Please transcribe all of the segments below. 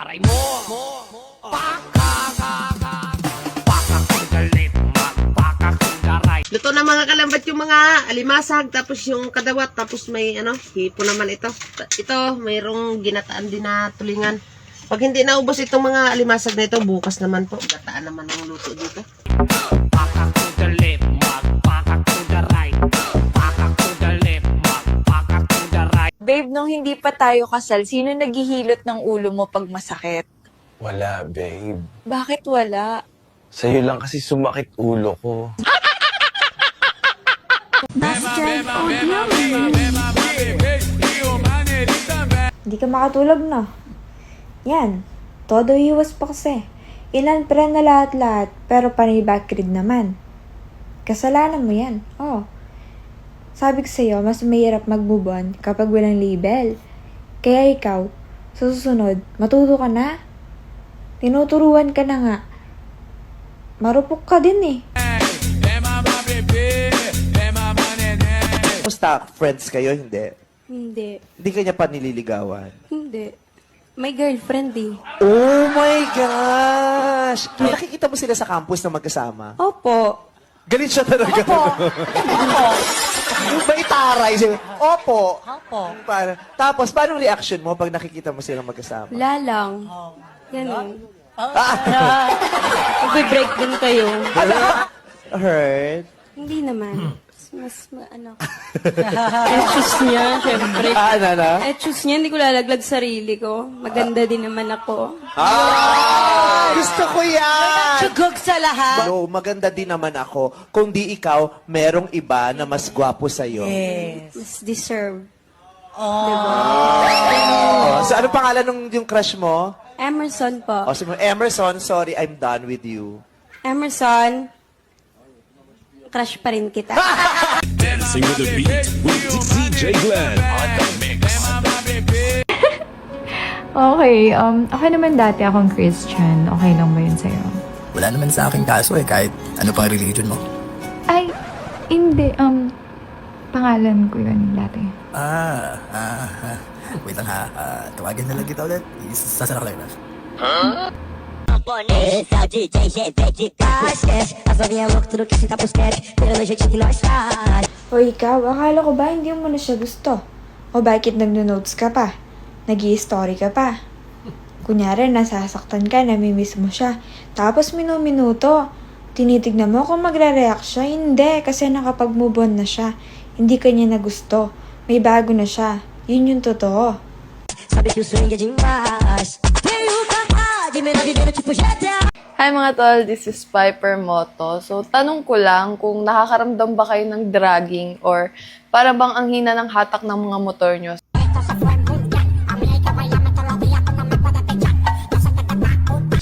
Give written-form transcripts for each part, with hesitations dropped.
Aray mo! Luto na mga kalambat yung mga alimasag, tapos yung kadawat, tapos may hipo naman ito. Ito, mayroong ginataan din na tulingan. Pag hindi naubos itong mga alimasag na ito, bukas naman po. Gataan naman ang luto dito. Pakak to the left, pakak to the right. Pakak to the left, pakak to the right. Babe, nung hindi pa tayo kasal, sino naghihilot ng ulo mo pag masakit? Wala, babe. Bakit wala? Sa'yo lang kasi sumakit ulo ko. Hindi ka makatulog na. Yan. Todo iwas pa kasi. Ilan pre na lahat-lahat, pero panay backgrid naman. Kasalanan mo yan. Oh. Sabi ko sa'yo, mas mahirap mag-move on kapag walang label. Kaya ikaw, sa susunod, matuto ka na. Tinuturuan ka na nga. Marupok ka din eh. Basta friends kayo, hindi? Hindi. Hindi kanya pa nililigawan? Hindi. May girlfriend eh. Oh my gosh! Nakikita mo sila sa campus na magkasama? Opo. Galit siya talaga. Opo. May taray siya. Opo. Opo. Tapos, paano reaction mo pag nakikita mo silang magkasama? Wala lang. Ganun. Magbe-break din kayo. Hurt? Hindi naman. Etchus niya, syempre. Etchus niya, hindi ko lalaglag sarili ko. Maganda din naman ako. Gusto ko yan! Sugog sa lahat. No, maganda din naman ako. Kung di ikaw, merong iba na mas gwapo sa'yo. Yes. Mas deserve. Oh, so, ano pangalan yung crush mo? Emerson po. Oh, sabi mo, Emerson, sorry, I'm done with you. Emerson, crush pa rin kita. Dancing with the beat with DJ Glenn on the mix. Okay, okay naman dati akong Christian. Okay lang ba yun sa'yo? Wala naman sa akin kaso kahit ano pang religion mo. Ay, hindi. Pangalan ko yun dati. Wait lang ha. Tawagin na lang kita ulit. Sasara ka lang na. Esse é o DJ GV de casquete. As novinhas loucas, tudo que se tá pros step. Pelo jeito que nós faz. O ikaw, akala ko ba hindi mo na siya gusto? O bakit nagno-notes ka pa? Nag-i-story ka pa? Kunyari, nasasaktan ka, namimiss mo siya. Tapos minuto, tinitignan mo kung magre-react siya. Hindi, kasi nakapag-move on na siya. Hindi kanya na gusto. May bago na siya. Yun yung totoo. Sabe que o swing é demais. Hi mga tol, this is Piper Moto. So, tanong ko lang kung nakakaramdam ba kayo ng dragging or para bang ang hina ng hatak ng mga motor nyo?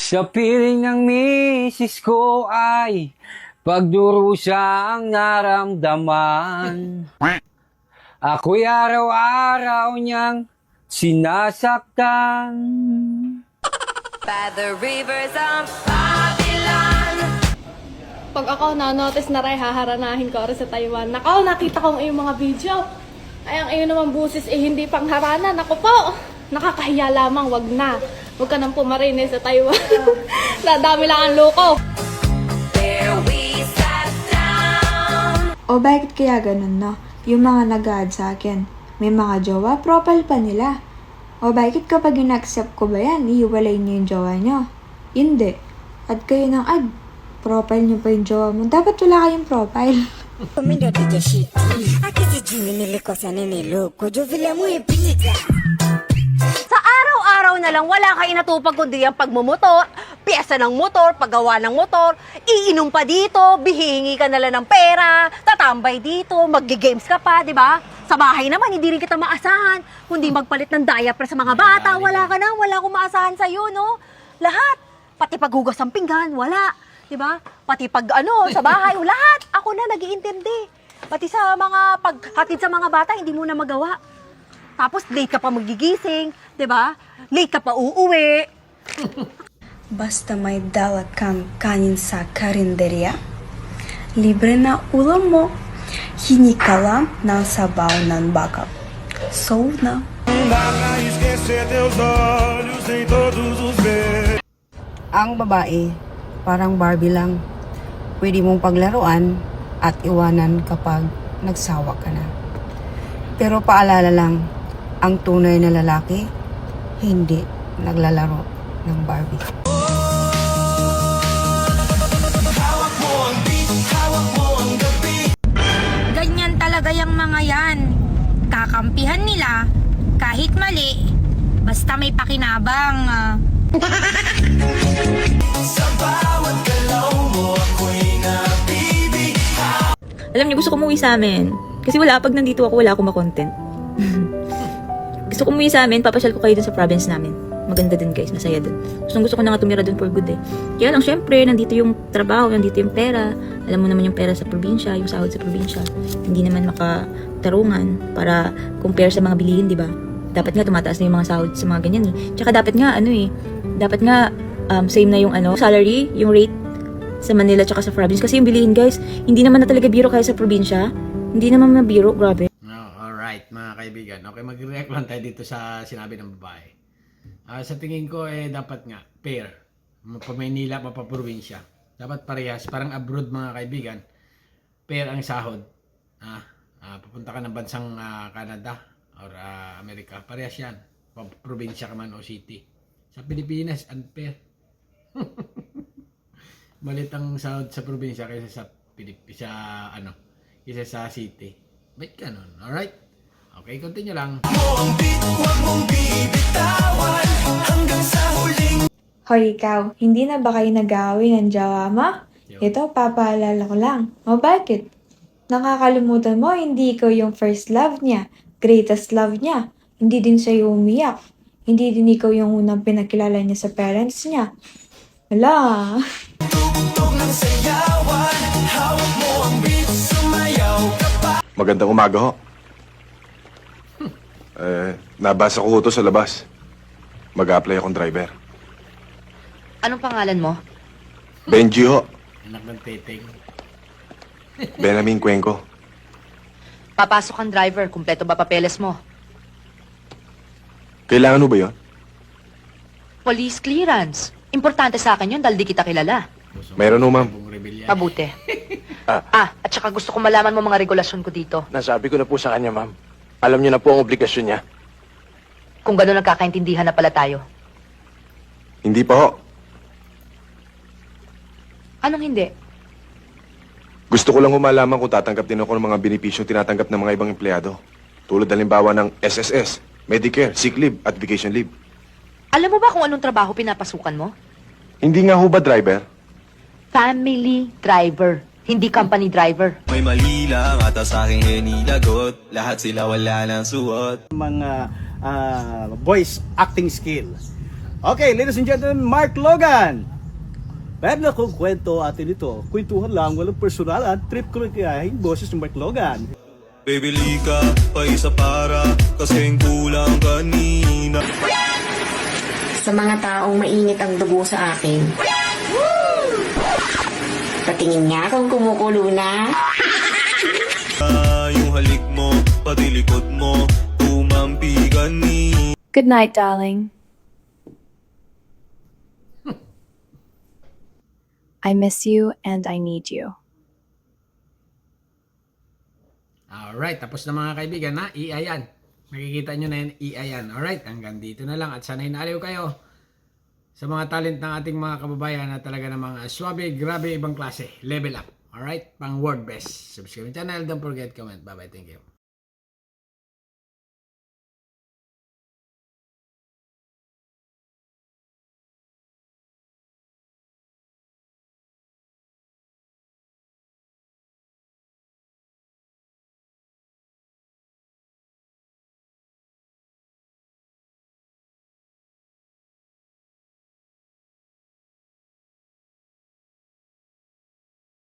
Sa piling ng misis ko ay pagdurusa ang naramdaman. Ako'y araw-araw niyang sinasaktan. By the rivers of Babylon. Pag ako na-notice na rin, haharanahin ko rin sa Taiwan. Nakaw, nakita ko ang iyong mga video. Ay, ang iyong naman busis hindi pangharanan. Ako po, nakakahiya lamang, wag na. Huwag ka nang pumarinis sa Taiwan. Nadami lang ang loko. There we sat down. O bakit kaya ganun, no? Yung mga nag-add sa akin, may mga jowa, profile pa nila. O bakit kapag in-accept ko ba yan, iiwalay niyo yung jowa niyo? Hindi. At kayo ng ad, profile niyo pa yung jowa mo. Dapat wala kayong profile. Sa araw-araw na lang, wala ka inatupag kundi ang pagmumotor, piyesa ng motor, paggawa ng motor, iinom pa dito, bihingi ka na lang ng pera, tatambay dito, magge-games ka pa, di ba? Sa bahay naman, hindi rin kita maasahan. Kundi magpalit ng diaper sa mga bata, wala ka na, wala akong maasahan sa'yo, no? Lahat. Pati paghugas ng pinggan, wala. Diba? Pati pag sa bahay, lahat. Ako na nag-iintindi. Pati sa mga paghatid sa mga bata, hindi mo na magawa. Tapos late ka pa magigising, diba? Late ka pa uuwi. Basta may dala kang kanin sa karinderya, libre na ulam mo. Hingi ka lang ng sabaw ng baka. So na. Ang babae, parang Barbie lang. Pwede mong paglaruan at iwanan kapag nagsawa ka na. Pero paalala lang, ang tunay na lalaki, hindi naglalaro ng Barbie. Ganyan talaga yung mga yan. Kakampihan nila, kahit mali, basta may pakinabang. Alam niyo, gusto ko umuwi sa amin. Kasi wala, pag nandito ako, wala akong makontent. Gusto ko umuwi sa amin, papasyal ko kayo dun sa province namin. Maganda din guys, masaya dun. Gusto ko na nga tumira dun for good eh. Kaya lang, syempre, nandito yung trabaho, nandito yung pera. Alam mo naman yung pera sa probinsya, yung sahod sa probinsya. Hindi naman makatarungan para compare sa mga bilihin, di ba? Dapat nga tumataas na yung mga sahod sa mga ganyan eh. Tsaka dapat nga, dapat nga same na yung salary, yung rate sa Manila tsaka sa province. Kasi yung bilihin guys, hindi naman na talaga biro kaya sa probinsya. Hindi naman mabiro, grabe. Alright mga kaibigan. Okay, mag-react lang tayo dito sa sinabi ng babae. Sa tingin ko dapat nga pair. Pa Maynila, pa probinsya. Dapat parehas, parang abroad mga kaibigan. Pair ang sahod. Pupunta ka ng bansang Canada or Amerika. Parehas yan. Pa probinsya ka man o city. Sa Pilipinas, unfair. Malit ang sahod sa probinsya kaysa kaysa sa city. Ba't ganun? Alright? Okay, continue lang. Hoy ikaw, hindi na ba kayo nag-aaway ng jowa mo? Ito, papaalala ko lang. O bakit? Nakakalimutan mo, hindi ikaw yung first love niya, greatest love niya. Hindi din siya yung umiyak. Hindi din ikaw yung unang pinakilala niya sa parents niya. Wala. Magandang umaga ho. Nabasa ko ito sa labas. Mag-a-apply akong driver. Anong pangalan mo? Benji ho. Anak ng teteng. Benjamin Cuenco. Papasok ang driver, kumpleto ba papeles mo? Kailangan mo ba yun? Police clearance. Importante sa akin yun dahil di kita kilala. Meron ho, ma'am. Mabuti. At saka gusto ko malaman mo mga regulasyon ko dito. Nasabi ko na po sa kanya, ma'am. Alam niyo na po ang obligasyon niya. Kung gano'n nagkakaintindihan na pala tayo. Hindi pa ho. Anong hindi? Gusto ko lang humalaman kung tatanggap din ako ng mga benepisyong tinatanggap ng mga ibang empleyado. Tulad halimbawa ng SSS, Medicare, sick leave, at vacation leave. Alam mo ba kung anong trabaho pinapasukan mo? Hindi nga ho ba driver? Family driver, hindi company driver. May mali lang at sa aking hinilagot. Lahat sila wala ng suot. Mga voice acting skill. Okay, ladies and gentlemen, Mark Logan. Meron akong kwento atin ito. Kwentuhan lang, walang personalan. Trip ko rin kaya yung boses ni Mark Logan. Bibili ka pa isa para kasing kulang kanina. Sa mga taong mainit ang dugo sa akin. Patingin nga kung kumukulo na. Yung halik mo, pati likod mo, tumampi kanina. Good night, darling. I miss you and I need you. Alright, tapos na mga kaibigan na, iayan. Makikita nyo na yan, iayan. Alright, hanggang dito na lang at sana hinaliw kayo sa mga talent ng ating mga kababayan na talaga namang swabe, grabe, ibang klase. Level up. Alright, pang word best. Subscribe channel, don't forget comment. Bye bye, thank you.